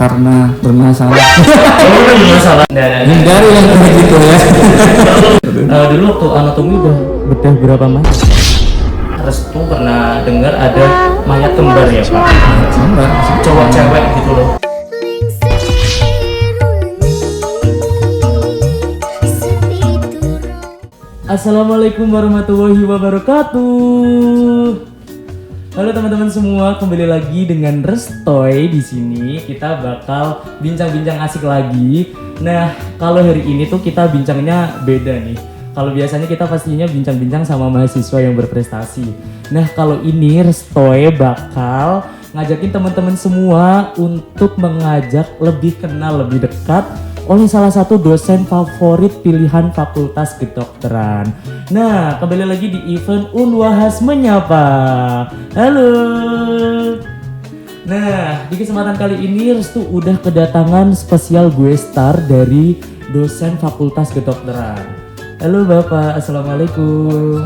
karena bermasalah. Bermasalah. Hindari yang kayak gitu ya. Dulu waktu anatomi udah bedah berapa mayat? Restu pernah dengar ada mayat kembar ya Pak? Kembar, Cowok cewek gitu loh. Assalamualaikum warahmatullahi wabarakatuh. Halo teman-teman semua, kembali lagi dengan Restoy di sini. Kita bakal bincang-bincang asik lagi. Nah, kalau hari ini tuh kita bincangnya beda nih. Kalau biasanya kita pastinya bincang-bincang sama mahasiswa yang berprestasi. Nah, kalau ini Restoy bakal ngajakin teman-teman semua untuk mengajak lebih kenal, lebih dekat oleh salah satu dosen favorit pilihan Fakultas Kedokteran. Nah, kembali lagi di event Unwahas Menyapa. Halo. Nah, di kesempatan kali ini Restu udah kedatangan spesial gue star dari dosen Fakultas Kedokteran. Halo Bapak, Assalamualaikum.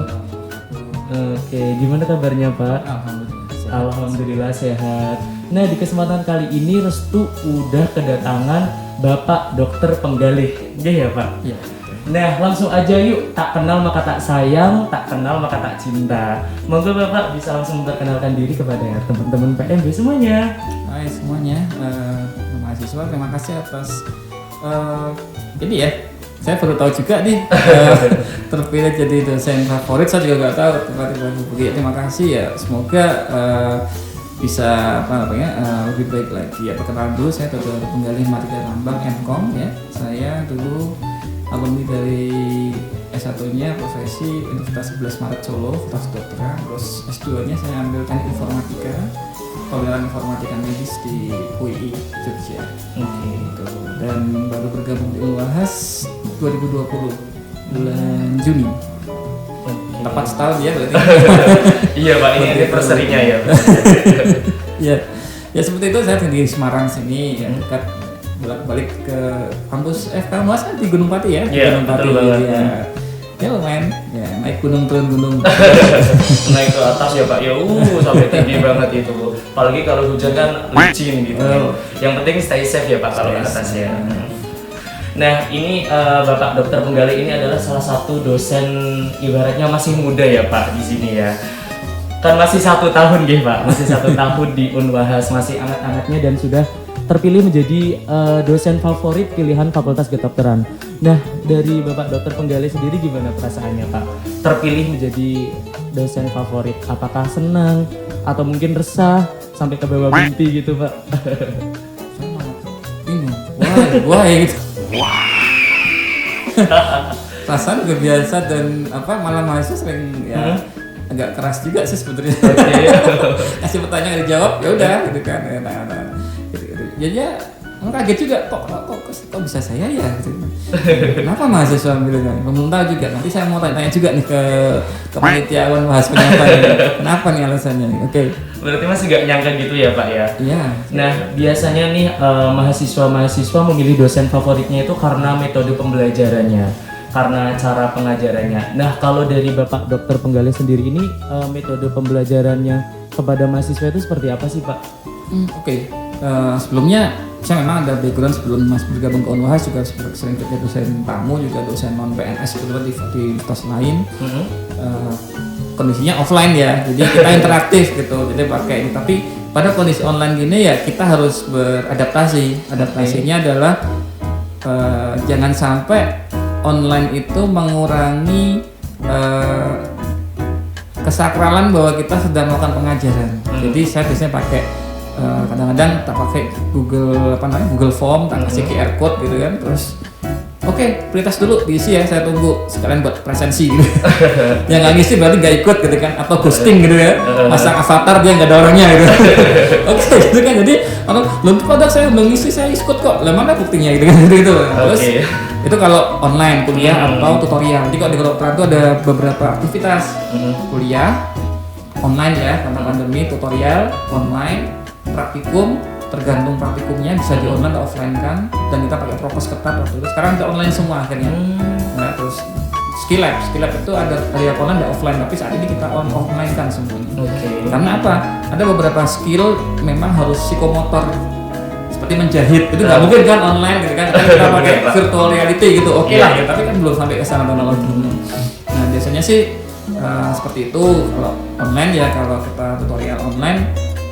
Oke, gimana kabarnya Pak? Alhamdulillah sehat. Nah, di kesempatan kali ini Restu udah kedatangan Bapak Dokter Penggalih, iya ya Pak? Iya. Nah, langsung aja yuk, tak kenal maka tak sayang, tak kenal maka tak cinta. Monggo Bapak bisa langsung memperkenalkan diri kepada teman-teman PMB semuanya. Hai semuanya, mahasiswa terima kasih atas ini ya. Saya baru tahu juga nih terpilih jadi dosen favorit. Saya juga nggak tahu tiba-tiba begitu. Terima kasih ya. Semoga bisa lebih baik lagi ya. Perkenalan dulu, saya Dr. Penggalih Martika Lambang MKom ya. Saya dulu alumni dari S1-nya profesi Universitas 11 Maret Solo, Fakultas Kedokteran. Terus S2-nya saya ambil teknik informatika, pemilihan informatika medis di UII Jogja. Gitu. Dan baru bergabung di Unwahas 2020 bulan Juni. Tepat setahun ya berarti. Iya Pak, ini anniversary-nya ya. Ya seperti itu. Saya di Semarang sini ya, dekat bolak-balik ke kampus FK Unwahas kan di Gunung Pati ya. Iya, Gunung Pati betul banget. Ya lumayan ya, naik gunung turun gunung. Naik ke atas ya Pak, ya sampai tinggi banget itu. Apalagi kalau hujan kan licin gitu. Yang penting stay safe ya Pak kalau ke atas ya. Nah, ini Bapak Dokter Penggalih ini adalah salah satu dosen ibaratnya masih muda ya Pak di sini ya. Kan masih 1 tahun ya Pak, masih 1 tahun di Unwahas, masih anget-angetnya dan sudah terpilih menjadi dosen favorit pilihan Fakultas Kedokteran. Nah, dari Bapak Dokter Penggalih sendiri gimana perasaannya Pak? Terpilih menjadi dosen favorit, apakah senang atau mungkin resah sampai ke bawah mimpi gitu Pak? Saya malah bingung. Wah gitu. Perasaan juga biasa dan malah mahasiswa sering ya agak keras juga sih sebetulnya. Kasih pertanyaan dijawab ya udah gitu kan. Ya kaget juga kok bisa saya ya gitu. Kenapa mahasiswa ambilnya? Belum tahu juga. Nanti saya mau tanya juga nih ke panitia Unwahas Menyapa. Kenapa nih alasannya? Oke. Berarti masih gak nyangka gitu ya Pak ya? Iya. Nah, biasanya nih mahasiswa-mahasiswa memilih dosen favoritnya itu karena metode pembelajarannya, karena cara pengajarannya. Nah, kalau dari Bapak Dokter Penggalih sendiri ini metode pembelajarannya kepada mahasiswa itu seperti apa sih Pak? Oke. Sebelumnya saya memang ada background sebelum Mas bergabung ke Unwahas juga sering kerja dosen tamu, juga dosen non PNS itu di universitas lain. Kondisinya offline ya, jadi kita interaktif gitu, jadi pakai ini. Tapi pada kondisi online gini ya kita harus beradaptasi. Adaptasinya adalah jangan sampai online itu mengurangi kesakralan bahwa kita sedang melakukan pengajaran. Jadi saya biasanya pakai kadang-kadang tak pakai Google Form, tak kasih QR code gitu kan, terus oke, prioritas dulu diisi ya, saya tunggu sekalian buat presensi gitu. Yang nggak ngisi berarti nggak ikut gitu kan, atau ghosting gitu ya, pasang avatar dia nggak ada orangnya gitu. Oke gitu kan, jadi belum pada saya belum ngisi, saya ikut kok, lah mana buktinya gitu kan gitu. Terus itu kalau online kuliah atau tutorial. Jadi kalau di kedokteran itu ada beberapa aktivitas kuliah online ya, karena pandemi, tutorial online, praktikum. Tergantung praktikumnya bisa di online atau offline kan, dan kita pakai prokes ketat waktu itu. Sekarang udah online semua akhirnya. Nah, terus skill lab itu ada yang online dan offline, tapi saat ini kita online kan semuanya. Karena apa? Ada beberapa skill memang harus psikomotor seperti menjahit itu nggak mungkin kan online gitu kan, kita pakai virtual reality gitu, oke lah ya, tapi kan belum sampai ke sana teknologinya. Nah biasanya sih seperti itu kalau online ya, kalau kita tutorial online,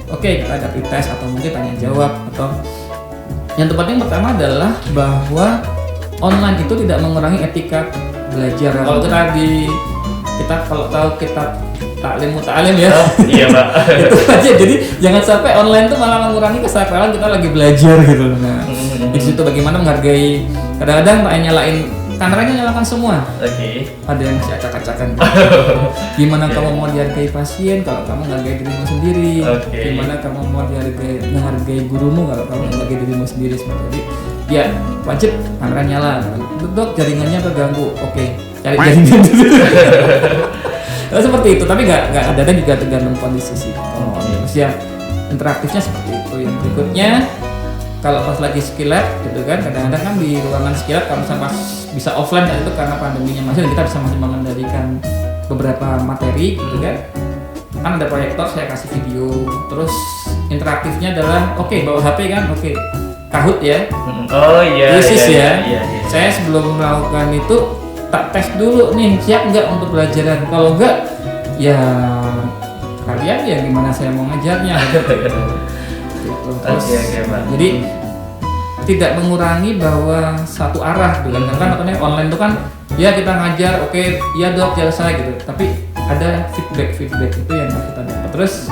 oke, kita ada pretest atau mungkin tanya jawab, atau yang terpenting pertama adalah bahwa online itu tidak mengurangi etika belajar. Kalau kita kalau tahu kitab Ta'lim Muta'alim ya. Iya Pak. Itu aja, jadi jangan sampai online tuh malah mengurangi kesakralan kita lagi belajar gitu. Nah, di situ bagaimana menghargai, kadang-kadang pengen nyalain kameranya, nyalakan semua. Ada yang masih acak-acakan. Gimana kamu mau dihargai pasien kalau kamu menghargai dirimu sendiri? Gimana kamu mau menghargai gurumu kalau kamu menghargai dirimu sendiri? Seperti ya wajib kamera nyala. Dok, jaringannya terganggu. Oke, cari jaringan dulu. Seperti itu, tapi nggak ada, juga tergantung kondisi sih. Terus ya interaktifnya seperti itu. Yang berikutnya, kalau pas lagi skill lab gitu kan, kadang-kadang kan di ruangan skill lab kalau misalnya pas bisa offline kan, itu karena pandeminya masih, dan kita bisa masih mengendalikan beberapa materi gitu kan ada proyektor, saya kasih video, terus interaktifnya adalah bawa HP kan, Kahoot ya, iya. Saya sebelum melakukan itu tak tes dulu nih, siap nggak untuk pelajaran, kalau enggak ya kalian ya gimana saya mau ngajarnya gitu. Terus, jadi tidak mengurangi bahwa satu arah gitu kan, karena online itu kan ya kita ngajar, ya dok selesai gitu, tapi ada feedback itu yang kita dapat. Terus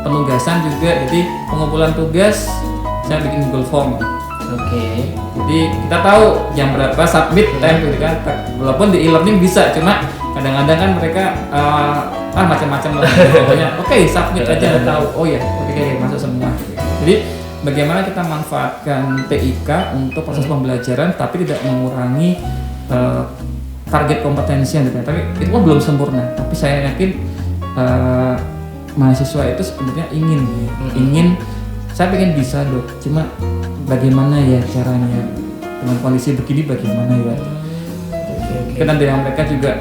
penugasan juga, jadi pengumpulan tugas saya bikin Google Form. Jadi kita tahu jam berapa submit time gitu kan, walaupun di e-learning bisa, cuma kadang-kadang kan mereka macam-macam lah pokoknya submit aja udah tahu, masuk semua. Jadi bagaimana kita manfaatkan TIK untuk proses pembelajaran tapi tidak mengurangi target kompetensi yang diberikan. Tapi itu pun belum sempurna, tapi saya yakin mahasiswa itu sebenarnya ingin saya pengen bisa dok, cuma bagaimana ya caranya, dengan kondisi begini bagaimana ya. Kita dari mereka juga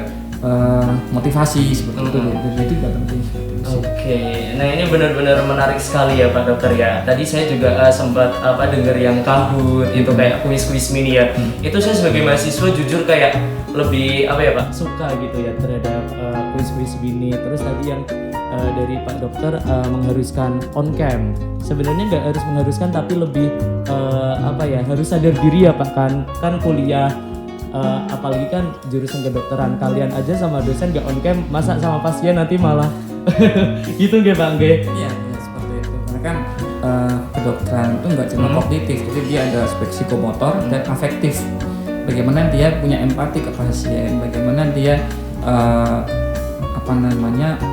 motivasi seperti itu, jadi juga penting. Nah ini benar-benar menarik sekali ya Pak Dokter ya. Tadi saya juga sempat dengar yang Kahoot itu kayak kuis-kuis mini ya. Itu saya sebagai mahasiswa jujur kayak lebih Pak, suka gitu ya terhadap kuis-kuis mini. Terus tadi yang dari Pak Dokter mengharuskan on cam. Sebenarnya nggak harus mengharuskan, tapi lebih harus sadar diri ya Pak, kan kuliah. Apalagi kan jurusan kedokteran, kalian aja sama dosen gak on cam, masa sama pasien nanti malah gitu nggak Pak? Iya, seperti itu. Karena kan kedokteran itu nggak cuma kognitif, jadi dia ada aspek psikomotor dan afektif. Bagaimana dia punya empati ke pasien, bagaimana dia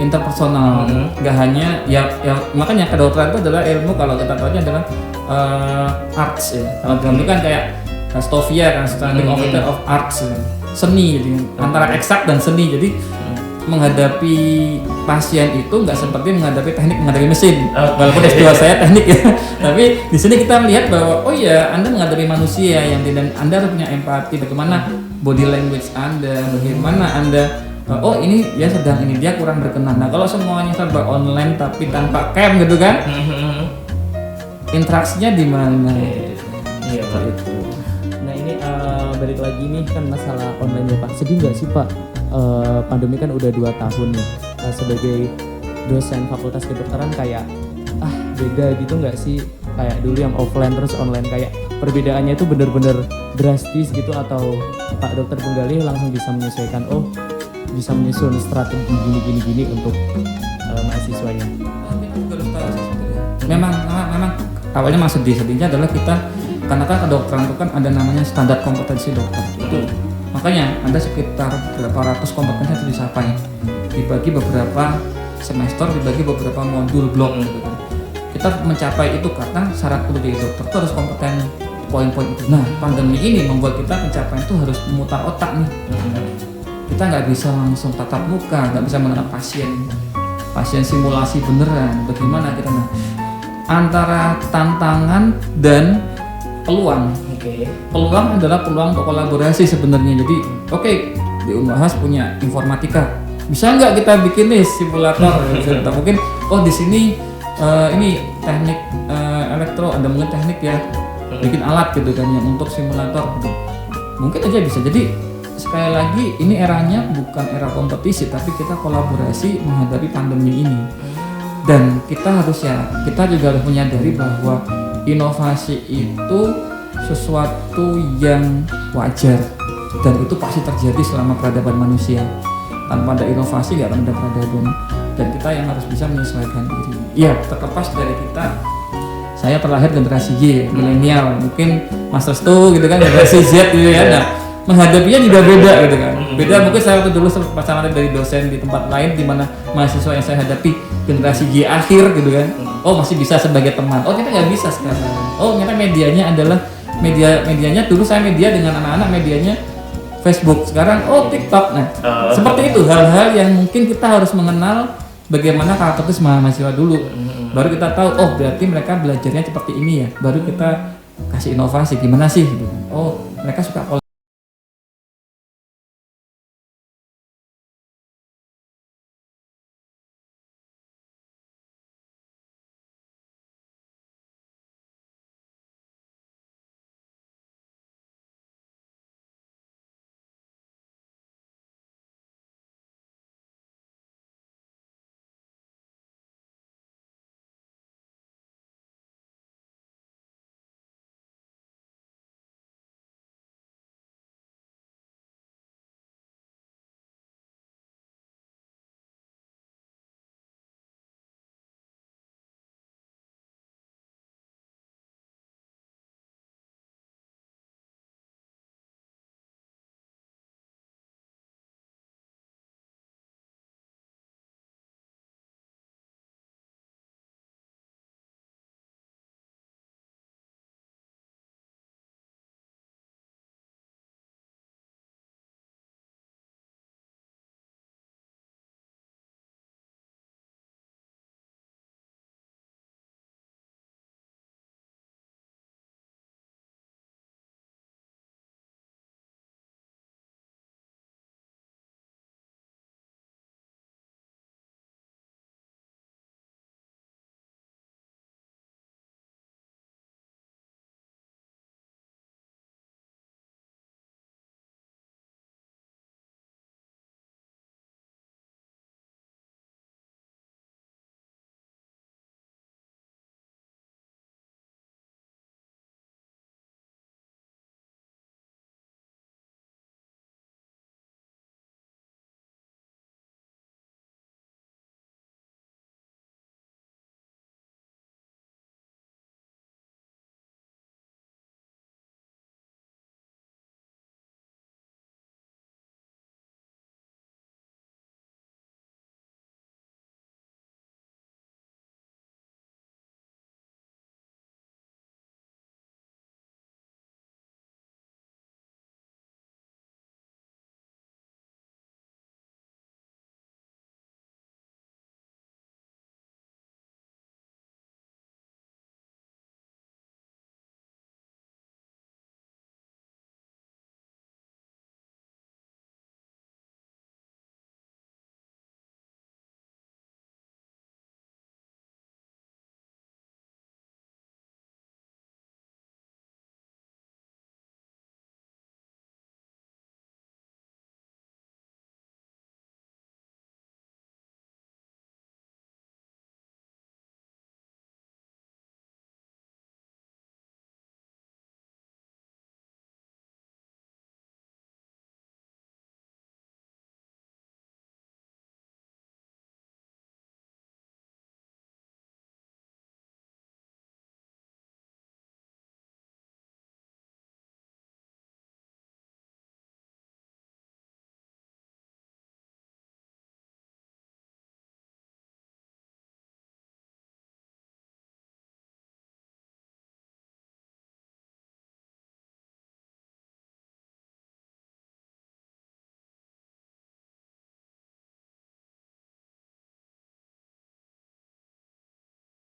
interpersonal. Nggak hanya ya makanya kedokteran itu adalah ilmu, kalau kita tahu adalah arts ya. Kalau dalam itu kan kayak Stovia kan, Standing of Arts, seni, jadi antara eksak dan seni. Jadi menghadapi pasien itu nggak seperti menghadapi teknik menghadapi mesin. Walaupun S2 saya teknik ya, tapi di sini kita melihat bahwa Anda menghadapi manusia yang tidak, Anda harus punya empati, bagaimana body language Anda, bagaimana Anda ini dia sedang, ini dia kurang berkenan. Nah kalau semuanya serba online tapi tanpa cam gitu kan, interaksinya di mana? Iya Pak. Itu. Nah ini balik lagi nih kan masalah online ya Pak. Sedih nggak sih Pak? Pandemi kan udah 2 tahun nih. Sebagai dosen fakultas kedokteran kayak beda gitu nggak sih? Kayak dulu yang offline terus online, kayak perbedaannya itu bener-bener drastis gitu, atau Pak Dokter Penggalih langsung bisa menyesuaikan, bisa menyusun strategi gini untuk mahasiswanya? Memang awalnya masih sedihnya adalah kita, karena kan kedokteran itu kan ada namanya standar kompetensi dokter itu, makanya ada sekitar berapa ratus kompetensi yang dicapai, dibagi beberapa semester, dibagi beberapa modul blok gitu kan. Kita mencapai itu karena syarat kuliah jadi dokter itu harus kompeten poin-poin itu. Nah pandemi ini membuat kita pencapaian itu harus memutar otak nih. Kita nggak bisa langsung tatap muka, nggak bisa mengenal pasien simulasi beneran. Bagaimana kita antara tantangan dan peluang. Peluang adalah peluang untuk kolaborasi sebenarnya. Jadi di Unhas punya informatika, bisa nggak kita bikin nih simulator? Mungkin di sini ini teknik elektro, ada mungkin teknik ya, bikin alat gitu kan yang untuk simulator gitu. Mungkin aja bisa. Jadi sekali lagi ini eranya bukan era kompetisi tapi kita kolaborasi menghadapi pandemi ini. Dan kita juga harus menyadari bahwa inovasi itu sesuatu yang wajar dan itu pasti terjadi selama peradaban manusia. Tanpa ada inovasi nggak akan ada peradaban, dan kita yang harus bisa menyesuaikan diri. Iya, terlepas dari kita. Saya terlahir generasi Y, milenial, mungkin Mas Restu gitu kan generasi Z gitu ya. Nah, menghadapinya juga beda gitu kan. Beda mungkin saya waktu dulu pasangan dari dosen di tempat lain di mana mahasiswa yang saya hadapi generasi Y akhir gitu kan. Oh, masih bisa sebagai teman. Oh, kita nggak bisa sekarang. Oh, ternyata medianya adalah medianya dulu saya media dengan anak-anak medianya Facebook, sekarang TikTok. Nah, seperti itu hal-hal yang mungkin kita harus mengenal bagaimana karakteristik mahasiswa dulu. Baru kita tahu, oh berarti mereka belajarnya seperti ini ya. Baru kita kasih inovasi, gimana sih gitu. Oh, mereka suka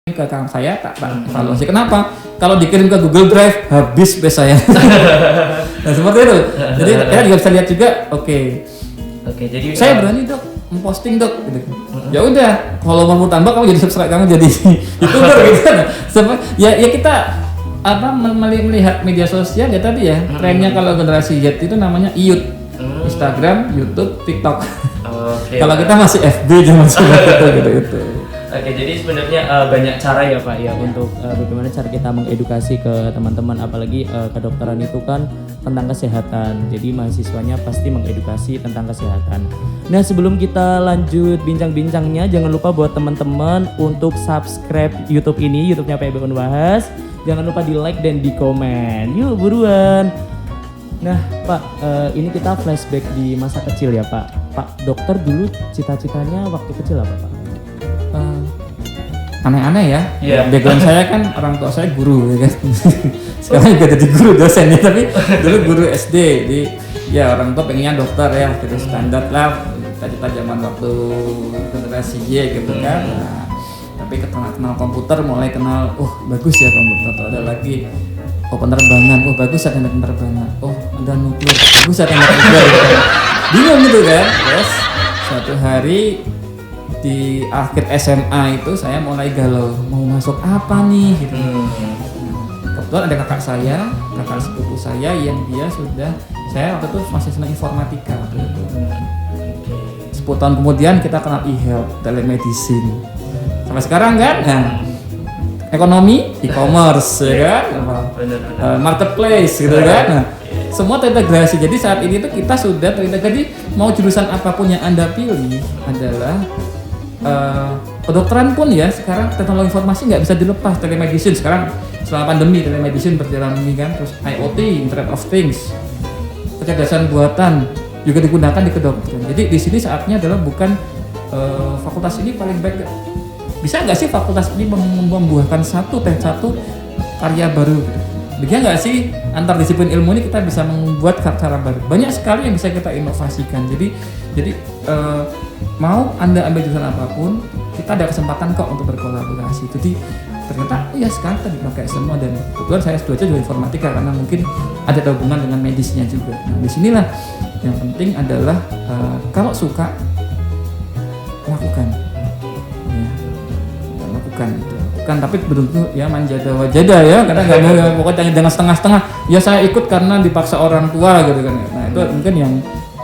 ke kawan saya tak evaluasi. Kenapa? Kalau dikirim ke Google Drive habis space saya. Nah seperti itu. Jadi kita juga bisa lihat juga. Oke. Jadi saya berani dok memposting dok gitu. Ya udah, kalau mau tambah kamu jadi subscribe, kamu jadi YouTuber gitu kan. Ya kita melihat media sosial ya tadi ya, trennya kalau generasi Z itu namanya IYUT, Instagram, YouTube, TikTok. Kalau kita masih FB zaman gitu. Oke, jadi sebenarnya banyak cara ya Pak ya untuk bagaimana cara kita mengedukasi ke teman-teman, apalagi kedokteran itu kan tentang kesehatan. Jadi mahasiswanya pasti mengedukasi tentang kesehatan. Nah, sebelum kita lanjut bincang-bincangnya, jangan lupa buat teman-teman untuk subscribe YouTube ini, YouTube-nya PB Unwahas. Jangan lupa di like dan di komen. Yuk buruan. Nah Pak, ini kita flashback di masa kecil ya Pak. Pak dokter dulu cita-citanya waktu kecil apa Pak? Aneh-aneh ya. Yeah. Background saya kan orang tua saya guru ya kan. Sekarang juga jadi guru dosen ya, tapi dulu guru SD. Jadi ya orang tua pengennya dokter ya, terus standar lah cita-cita zaman waktu generasi Y gitu kan. Nah, tapi kenal komputer, mulai kenal, bagus ya komputer, tuh ada lagi penerbangan, bagus ada penerbangan, ada nuklir, bagus ada nuklir. Bingung gitu kan. Terus suatu hari di akhir SMA itu saya mulai galau, mau masuk apa nih gitu. Kebetulan ada kakak sepupu saya yang dia sudah, saya waktu itu masih senang informatika waktu itu. 10 tahun kemudian kita kenal e-health, telemedicine. Sampai sekarang kan, ekonomi, e-commerce ya kan, marketplace gitu kan. Nah, semua terintegrasi. Jadi saat ini tuh kita sudah terintegrasi. Mau jurusan apapun yang Anda pilih adalah kedokteran pun ya sekarang teknologi informasi nggak bisa dilepas. Telemedicine sekarang selama pandemi telemedicine berjalan ini kan, terus IoT, Internet of Things, kecerdasan buatan juga digunakan di kedokteran. Jadi di sini saatnya adalah bukan fakultas ini paling baik. Bisa nggak sih fakultas ini membuahkan satu karya baru? Bisa nggak sih antar disiplin ilmu ini kita bisa membuat cara baru? Banyak sekali yang bisa kita inovasikan. Jadi mau Anda ambil jurusan apapun, kita ada kesempatan kok untuk berkolaborasi. Jadi ternyata ya sekarang kita dipakai semua, dan kebetulan saya S2 juga informatika karena mungkin ada hubungan dengan medisnya juga. Nah, disinilah yang penting adalah kalau suka lakukan. Lakukan, tapi betul-betul ya manjada-wajada ya, karena nggak mau pokoknya dengan setengah-setengah. Ya saya ikut karena dipaksa orang tua gitu kan. Nah itu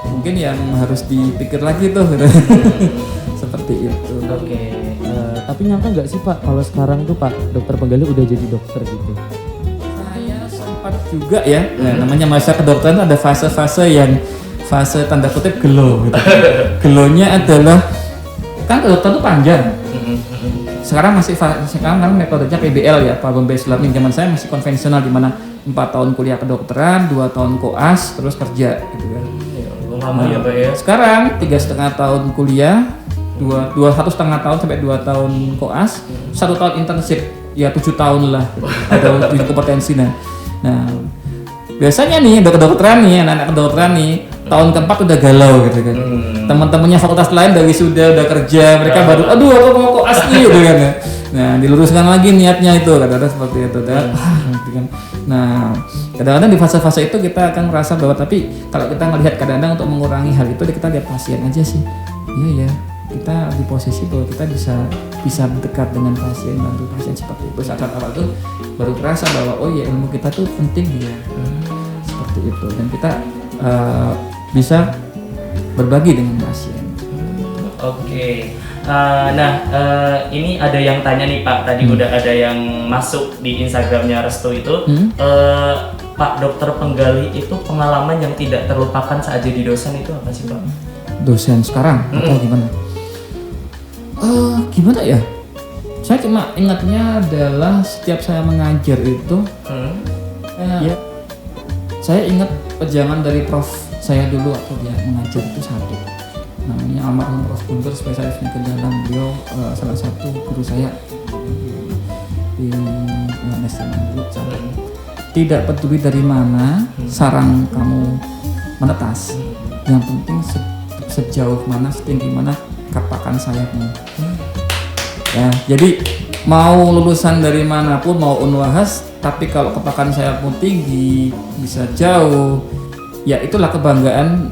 mungkin yang harus dipikir lagi tuh gitu. Seperti itu. Oke. Tapi nyangka nggak sih Pak kalau sekarang tuh Pak dokter penggali udah jadi dokter gitu? Saya sempat juga ya. Nah, namanya masa kedokteran ada fase-fase yang fase tanda kutip gelo gitu. Gelonya adalah kan kedokteran itu panjang. Sekarang metodenya PBL ya, Problem Based Learning. Zaman saya masih konvensional di mana 4 tahun kuliah kedokteran, 2 tahun koas, terus kerja gitu kan. Lama ya Pak ya. Sekarang 3,5 tahun kuliah, 1,5 tahun sampai 2 tahun koas, 1 tahun internship, ya 7 tahun lah. Ada 7 kompetensi nah. Biasanya nih kedokteran nih, anak-anak kedokteran nih tahun keempat udah galau gitu kan. Teman-temannya fakultas lain dari sudah kerja, mereka baru aku mau koas nih gitu kan. Nah, diluruskan lagi niatnya itu, kadang-kadang seperti itu dan gitu kan. Nah, kadang-kadang di fase-fase itu kita akan merasa bahwa, tapi kalau kita melihat kadang-kadang untuk mengurangi hal itu kita lihat pasien aja sih. Iya ya, kita di posisi bahwa kita bisa dekat dengan pasien, bantu pasien seperti itu. Saat awal itu baru terasa bahwa ilmu kita tuh penting ya. Seperti itu, dan kita bisa berbagi dengan pasien. Oke. Ini ada yang tanya nih Pak, tadi udah ada yang masuk di Instagramnya Restu itu. Pak dokter penggali itu pengalaman yang tidak terlupakan saat jadi dosen itu apa sih Pak? Dosen sekarang atau gimana? Gimana ya? Saya cuma ingatnya adalah setiap saya mengajar itu, saya ingat pejangan dari prof saya dulu waktu dia mengajar itu satu, namanya almarhum Prof Guntur, spesialis penyakit dalam. Beliau salah satu guru saya di UNS dulu. Tidak peduli dari mana sarang kamu menetas, yang penting sejauh mana, setinggi mana kapakan sayapmu. Ya, jadi mau lulusan dari manapun, mau Unwahas, tapi kalau kepakan sayapmu tinggi, bisa jauh, ya itulah kebanggaan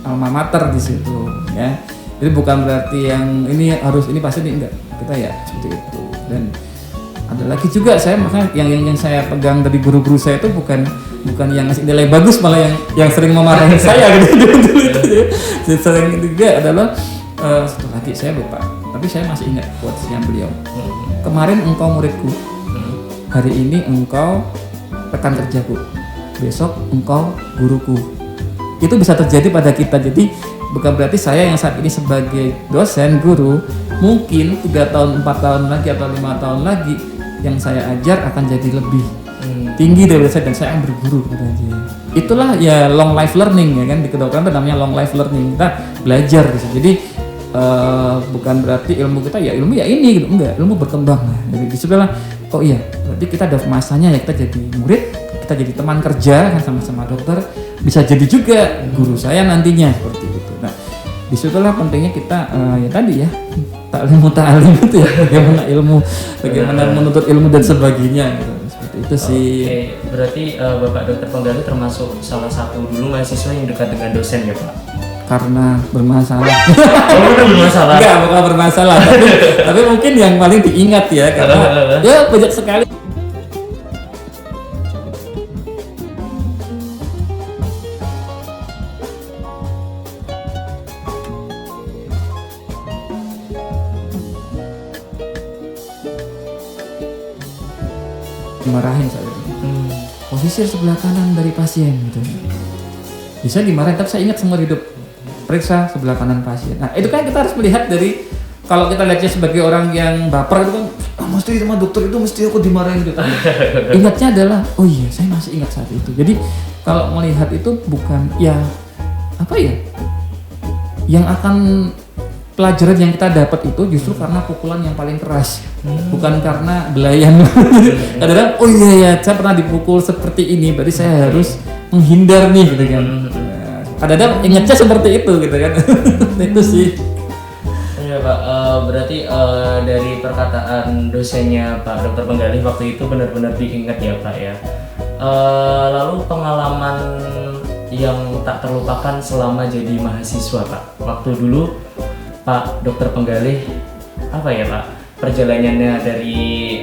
alma mater di situ ya. Jadi bukan berarti yang ini harus ini pasti ini enggak. Kita ya seperti itu. Dan ada lagi juga saya makanya yang saya pegang dari guru-guru saya itu bukan yang ngasih nilai bagus, malah yang sering memarahi saya gitu dulu itu. Sering juga adalah satu lagi saya lupa, tapi saya masih ingat quotes-nya beliau. Kemarin engkau muridku, hari ini engkau rekan kerjaku, besok engkau guruku. Itu bisa terjadi pada kita. Jadi bukan berarti saya yang saat ini sebagai dosen, guru, mungkin 3 tahun, 4 tahun lagi atau 5 tahun lagi yang saya ajar akan jadi lebih tinggi dari saya dan saya akan berguru gitu aja. Itulah ya long life learning ya kan, di kedokteran itu namanya long life learning. Kita belajar gitu. Jadi bukan berarti ilmu kita ya ilmu ya ini gitu, enggak, ilmu berkembang. Jadi disitulah oh iya, berarti kita ada masanya ya kita jadi murid, kita jadi teman kerja kan sama-sama dokter, bisa jadi juga guru saya nantinya seperti itu. Nah, disitulah pentingnya kita ya tadi ya ta'lim itu ya, bagaimana ilmu, bagaimana menuntut ilmu dan sebagainya gitu. Seperti itu sih. Oke, berarti Bapak Dokter Penggali termasuk salah satu dulu mahasiswa yang dekat dengan dosen ya Pak? Karena bermasalah. Oh, bukan bermasalah. Enggak, bukan bermasalah, tapi mungkin yang paling diingat ya karena ya banyak sekali. Dimarahin saat itu. Posisi sebelah kanan dari pasien gitu. Bisa dimarahin, tapi saya ingat semua hidup. Periksa sebelah kanan pasien. Nah itu kan kita harus melihat dari, kalau kita lihatnya sebagai orang yang baper itu kan, mesti sama dokter itu mesti aku dimarahin gitu. Ingatnya adalah, oh iya saya masih ingat saat itu. Jadi kalau melihat itu bukan ya apa ya, yang akan pelajaran yang kita dapat itu justru karena pukulan yang paling keras, bukan karena belayan. Kadang-kadang oh iya ya saya pernah dipukul seperti ini, berarti saya harus menghindar nih gitu kan. Kadang-kadang ingatnya seperti itu gitu kan. Itu sih. Ya Pak, berarti dari perkataan dosennya Pak Dokter Penggali waktu itu benar-benar diingat ya Pak ya. Lalu pengalaman yang tak terlupakan selama jadi mahasiswa Pak. Waktu dulu Pak Dokter Penggali apa ya Pak, perjalanannya dari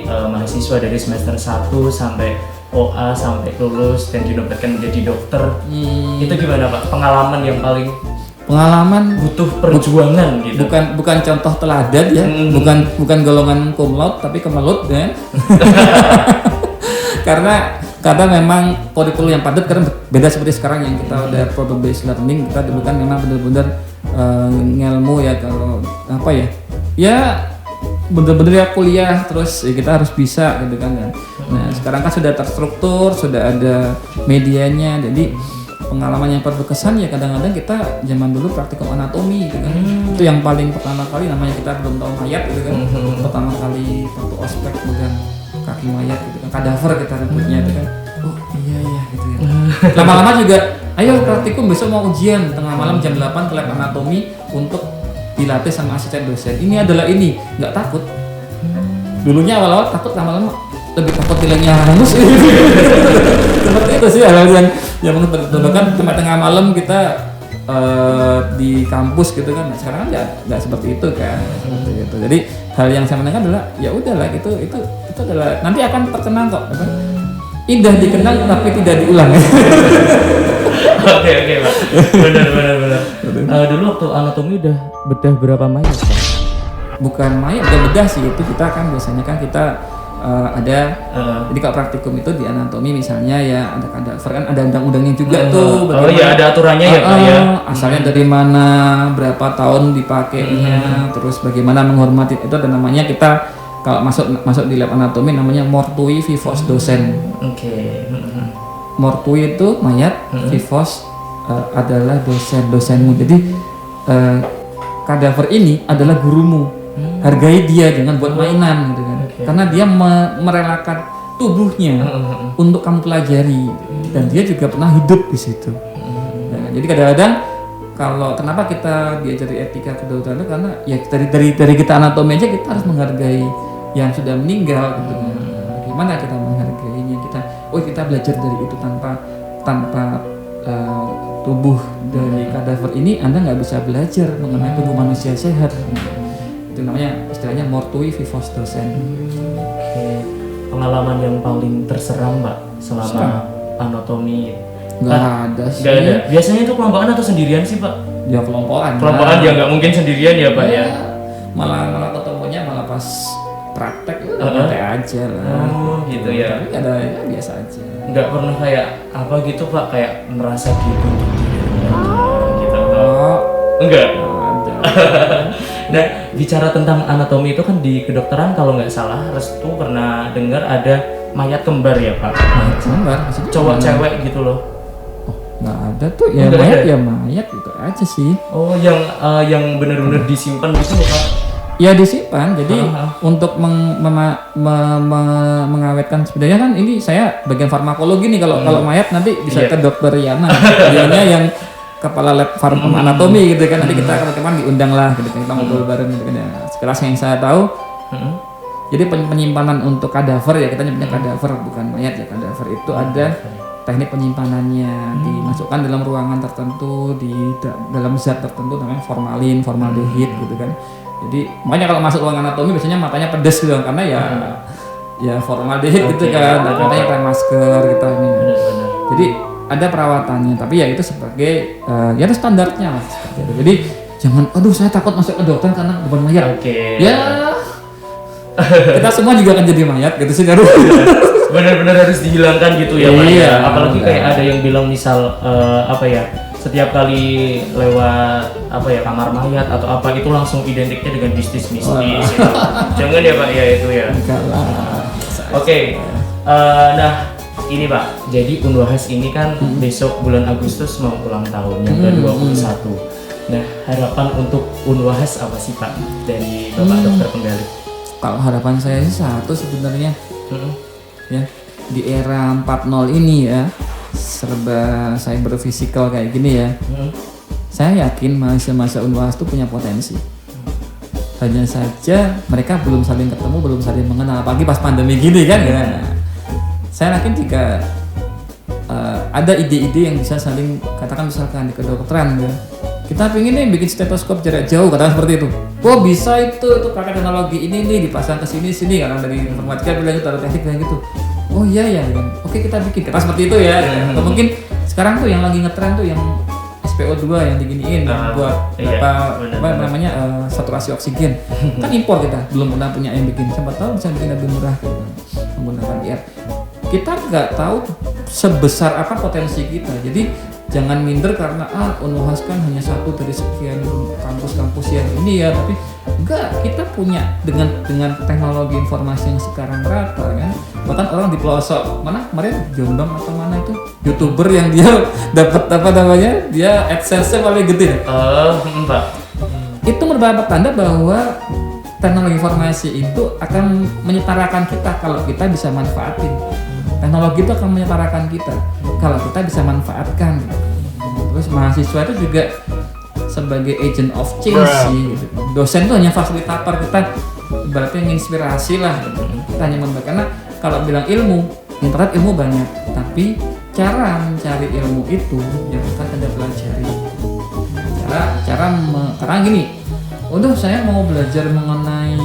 mahasiswa dari semester 1 sampai OA sampai lulus dan dinobatkan menjadi dokter, itu gimana Pak? Pengalaman yang paling butuh perjuangan gitu. Bukan contoh teladan ya, bukan golongan cum laude tapi kemelut ya. karena memang kurikulum yang padat, karena beda seperti sekarang yang kita udah problem based learning. Kita dulu kan memang benar-benar ngelmu ya, kalau apa ya bener-bener ya kuliah terus ya kita harus bisa gitu kan ya. Nah sekarang kan sudah terstruktur, sudah ada medianya, jadi pengalaman yang berkesan ya kadang-kadang kita zaman dulu praktikum anatomi gitu kan. Itu yang paling pertama kali, namanya kita belum tahu mayat gitu kan. Pertama kali waktu ospek pegang kaki mayat gitu kan, kadaver kita nyebutnya gitu kan. Oh iya gitu ya. Lama-lama juga ayo praktikum, besok mau ujian tengah malam jam 8 ke lab anatomi untuk dilatih sama asisten dosen. Ini adalah ini, nggak takut. Dulunya awal-awal takut, lama-lama lebih takut nilainya hangus. Seperti itu sih hal yang betul-betul kan tengah malam kita di kampus gitu kan. Nah, sekarang kan nggak seperti itu kan. Seperti itu. Jadi hal yang saya mendengar adalah ya udahlah itu adalah nanti akan terkenang kok. Indah dikenang tapi tidak diulang. Oke Pak, benar. Dulu waktu anatomi udah bedah berapa mayat Pak? Bukan mayat, udah bedah sih, itu kita kan biasanya kan kita ada jadi kalau praktikum itu di anatomi misalnya ya ada kadaver kan, ada undang-undangnya juga tuh. Oh iya ada aturannya ya Pak ya. Asalnya dari mana, berapa tahun dipakainya, terus bagaimana menghormati itu, ada namanya kita kalau masuk di lab anatomi namanya mortui vivos docens. Oke. Mortui itu mayat, vivos adalah dosenmu. Jadi kadaver ini adalah gurumu. Hargai dia, jangan buat mainan gitu kan. Karena dia merelakan tubuhnya untuk kamu pelajari, dan dia juga pernah hidup di situ. Nah, jadi kadang-kadang kalau kenapa kita diajari etika kedokteran itu karena ya dari kita anatomi aja kita harus menghargai yang sudah meninggal gitu. Bagaimana kita menghargainya, kita belajar dari itu tanpa tubuh dari kadaver ini Anda nggak bisa belajar mengenai tubuh manusia sehat. Itu namanya istilahnya mortui vivos docens. Oke. Pengalaman yang paling terseram Pak selama anatomi? Nggak ada sih. Nggak ada. Biasanya itu kelompokan atau sendirian sih Pak? Ya kelompokan. Kelompokan ya nggak mungkin sendirian ya Pak ya. Malah ketemunya malah pas praktek santai aja lah. Oh gitu ya. Tapi ada ya biasa aja. Nggak pernah kayak apa gitu Pak, kayak merasa dibunuh gitu. Oh, Enggak. ada. Nah, bicara tentang anatomi itu kan di kedokteran kalau nggak salah Restu pernah dengar ada mayat kembar ya Pak. Kembar, maksudnya Cowok gimana? cewek gitu loh. Nggak ada tuh, ya Nggak mayat ada. ya mayat gitu aja sih. Oh, yang benar-benar disimpan gitu ya Pak. Ya disimpan, jadi Aha. untuk mengawetkan sebenarnya kan ini saya bagian farmakologi nih kalau mayat nanti bisa Iya. ke dokter Yana, dianya yang kepala lab anatomi gitu kan, nanti kita teman-teman diundang lah gitu kan, kita ngobrol bareng gitu kan ya. Sekelas yang saya tahu, jadi penyimpanan untuk kadaver ya, kita nyebutnya kadaver bukan mayat ya, kadaver itu ada teknik penyimpanannya, dimasukkan dalam ruangan tertentu, di dalam zat tertentu namanya formalin, formaldehid gitu kan. Jadi makanya kalau masuk ruangan anatomi biasanya matanya pedes gitu karena ya formaldehid gitu kan, dan katanya pakai masker kita ini. Benar-benar. Jadi ada perawatannya, tapi ya itu sebagai ya itu standarnya lah seperti itu. Jadi jangan, aduh saya takut masuk ke dokter karena beban mayat. Oke. Ya kita semua juga akan jadi mayat gitu sih Garu. Benar-benar harus dihilangkan gitu ya Pak ya. Iya, Apalagi kayak benar. ada yang bilang misal apa ya, setiap kali lewat apa ya kamar mayat atau apa itu langsung identiknya dengan mistis-mistis. Gitu. Jangan ya Pak ya itu ya. Enggak lah. Oke. Nah ini Pak, jadi Unwahas ini kan besok bulan Agustus mau ulang tahun yang ke-21. Nah harapan untuk Unwahas apa sih Pak dari Bapak Dokter Penggali? Kalau harapan saya sih satu sebenarnya Mm-mm. ya, di era 4.0 ini ya, serba cyber physical kayak gini ya, Mm-mm. saya yakin mahasiswa Unwahas itu punya potensi. Hanya saja mereka belum saling ketemu, belum saling mengenal, apalagi pas pandemi gini kan ya. Saya yakin jika ada ide-ide yang bisa saling, katakan misalkan di kedokteran ya, kita pengen nih bikin stetoskop jarak jauh, katakan seperti itu. Oh bisa itu pakai teknologi ini nih, dipasang ke sini orang dari informatika bilang gitu, atau teknik bilang gitu. Oh iya ya kan, oke kita bikin, kata seperti itu ya. Atau mungkin sekarang tuh yang lagi ngetren tuh yang SPO2 yang diginiin buat iya, apa benar-benar. namanya saturasi oksigen. Kan impor kita, belum pernah punya yang bikin. Siapa tahu bisa bikin lebih murah gitu kan, menggunakan IR. Kita nggak tahu sebesar apa potensi kita. Jadi jangan minder karena Unwahas kan hanya satu dari sekian kampus-kampus yang ini ya, tapi enggak, kita punya dengan teknologi informasi yang sekarang rata kan. Bahkan orang di pelosok mana kemarin Jombang atau mana itu YouTuber yang dia dapat apa namanya, dia AdSense-nya paling gede. Pak. Itu merupakan tanda bahwa teknologi informasi itu akan menyetarakan kita kalau kita bisa manfaatin. Teknologi itu akan menyetarakan kita kalau kita bisa manfaatkan. Terus mahasiswa itu juga sebagai agent of change sih. Gitu. Dosen itu hanya fasilitator kita, berarti menginspirasi lah. Gitu. Kita hanya memberikan, karena kalau bilang ilmu, internet ilmu banyak, tapi cara mencari ilmu itu yang akan Anda pelajari. Karena gini, udah saya mau belajar mengenai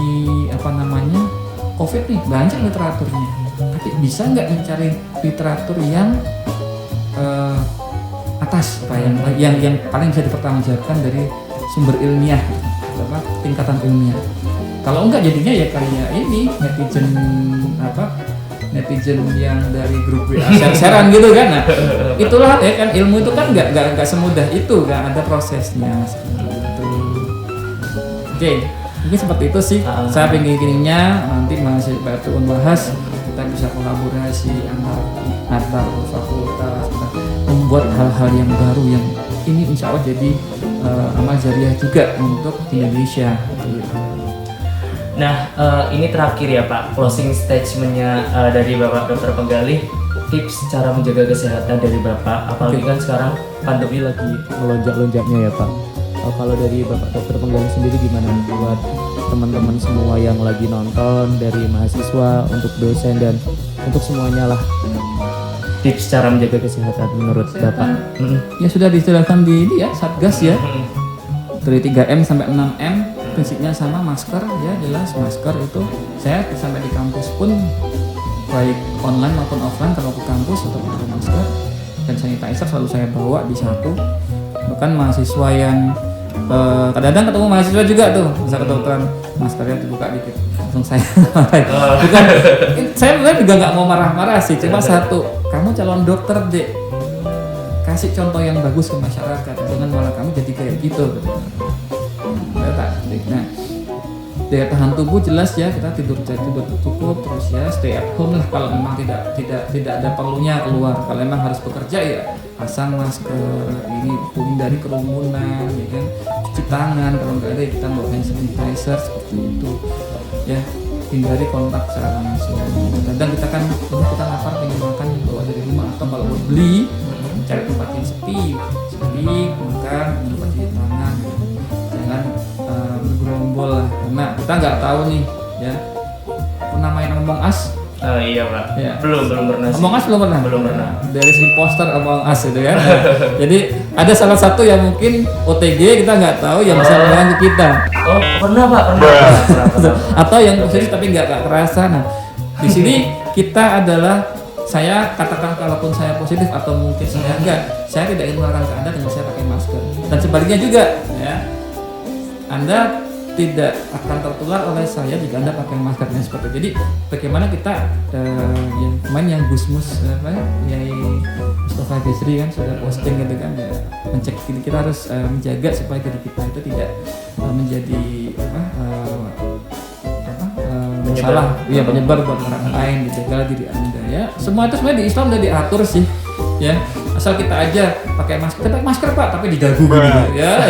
apa namanya COVID nih, banyak literaturnya, tapi bisa nggak mencari literatur yang atas, apa yang paling bisa dipertanggungjawabkan dari sumber ilmiah, apa tingkatan ilmiah. Kalau enggak jadinya ya kayak ini netizen yang dari grup WA share-sharean gitu kan. Nah, itulah ya kan, ilmu itu kan nggak semudah itu kan, ada prosesnya seperti itu. Oke, mungkin seperti itu sih. Saya pengennya nanti mahasiswa itu Unwahas kita bisa kolaborasi antar fakultas, membuat hal-hal yang baru yang ini insya Allah jadi amal jariah juga untuk Indonesia. Nah, ini terakhir ya Pak, closing statement-nya dari Bapak Dokter Penggali, tips cara menjaga kesehatan dari Bapak, apalagi kan sekarang pandemi lagi melonjak-lonjaknya ya Pak. Kalau dari Bapak Dokter Penggali sendiri gimana buat teman-teman semua yang lagi nonton, dari mahasiswa, untuk dosen dan untuk semuanya lah. tips cara menjaga kesehatan menurut Bapak? Ya sudah dijelaskan di ini ya Satgas ya. Dari 3M sampai 6M prinsipnya sama. Masker ya jelas, masker itu saya sampai di kampus pun baik online maupun offline kalau ke kampus tetap pakai masker, dan sanitizer selalu saya bawa di saku. Bahkan mahasiswa yang kadang-kadang ketemu mahasiswa juga tuh bisa kedokteran, maskernya dibuka dikit langsung saya bukan saya sebenarnya juga nggak mau marah-marah sih, cuma satu, kamu calon dokter dek, kasih contoh yang bagus ke masyarakat, jangan malah kamu jadi kayak gitu. Nah, daya tahan tubuh jelas ya, kita tidur cukup, terus ya stay at home lah kalau memang tidak ada perlunya keluar. Kalau memang harus bekerja ya pasang masker, ini hindari kerumunan, ya kan, cuci tangan, kalau nggak ada ya kita bawa hand sanitizer seperti itu, ya hindari kontak secara langsung. Kadang kita kan lapar pengen makan bawa dari rumah, atau kalau mau beli cari tempat yang sepi makan, tempat cuci tangan, jangan bergerombol lah, karena kita nggak tahu nih ya. Pernah main Among Us? Iya Pak. Ya. Belum pernah. Among Us belum pernah. Belum pernah. Dari imposter Among Us itu ya. Jadi ada salah satu yang mungkin OTG kita nggak tahu yang bisa mengganggu kita. Oh pernah Pak, pernah. Atau yang positif tapi nggak kerasa. Nah di sini kita adalah, saya katakan kalaupun saya positif atau mungkin saya enggak, saya tidak ingin menularkan ke Anda dengan saya pakai masker. Dan sebaliknya juga ya, Anda tidak akan tertular oleh saya jika Anda pakai maskernya seperti itu. Jadi bagaimana kita yang kemarin yang Gusmus Yai Mustafa Gesri kan sudah posting gitu kan ya, mencek diri kita harus menjaga supaya diri kita itu tidak menjadi masalah penyebar buat orang lain, dijaga diri Anda ya. Semua itu sebenarnya di Islam udah diatur sih ya, asal kita aja pakai masker Pak tapi di dagu gitu ya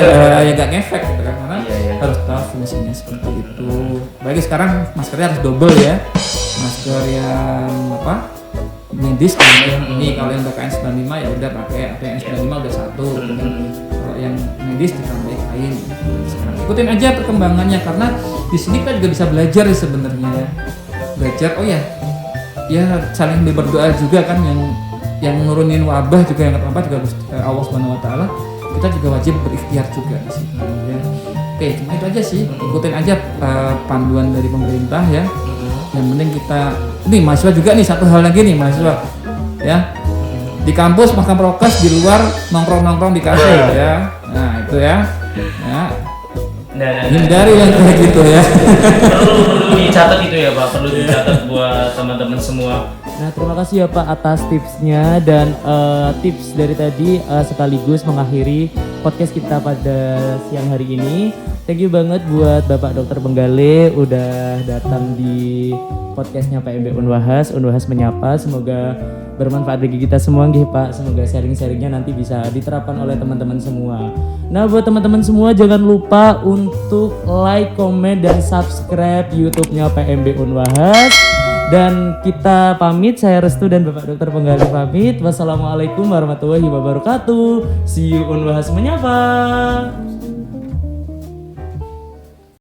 nggak ngefek gitu kan, karena harus tahu fungsinya seperti itu. Bagi sekarang maskernya harus double ya, masker yang medis ini, kalau yang BKN 95 ya udah pakai, atau yang 95 udah satu kan. Kalau yang medis ditambah kain. Sekarang ikutin aja perkembangannya, karena di sini kita juga bisa belajar sebenarnya ya. Belajar ya saling berdoa juga kan, yang nurunin wabah juga, yang apa juga Allah Subhanahu wa taala. Kita juga wajib berikhtiar juga di sini ya. Oke, cuma itu aja sih. Ikutin aja panduan dari pemerintah ya. Yang penting kita, nih mahasiswa juga nih, satu hal lagi nih mahasiswa ya, di kampus makan prokes, di luar nongkrong di kafe ya. Nah itu ya, hindari yang kayak gitu ya. perlu dicatat itu ya Pak, perlu dicatat buat teman-teman semua. Nah terima kasih ya Pak atas tipsnya, dan tips dari tadi sekaligus mengakhiri podcast kita pada siang hari ini. Thank you banget buat Bapak Dr. Benggale udah datang di podcastnya PMB Unwahas Menyapa. Semoga bermanfaat bagi kita semua nggih Pak. Semoga sharing-sharingnya nanti bisa diterapkan oleh teman-teman semua. Nah buat teman-teman semua jangan lupa untuk like, komen, dan subscribe YouTube-nya PMB Unwahas. Dan kita pamit, saya Restu dan Bapak Dr. Benggale pamit. Wassalamualaikum warahmatullahi wabarakatuh. See you Unwahas Menyapa.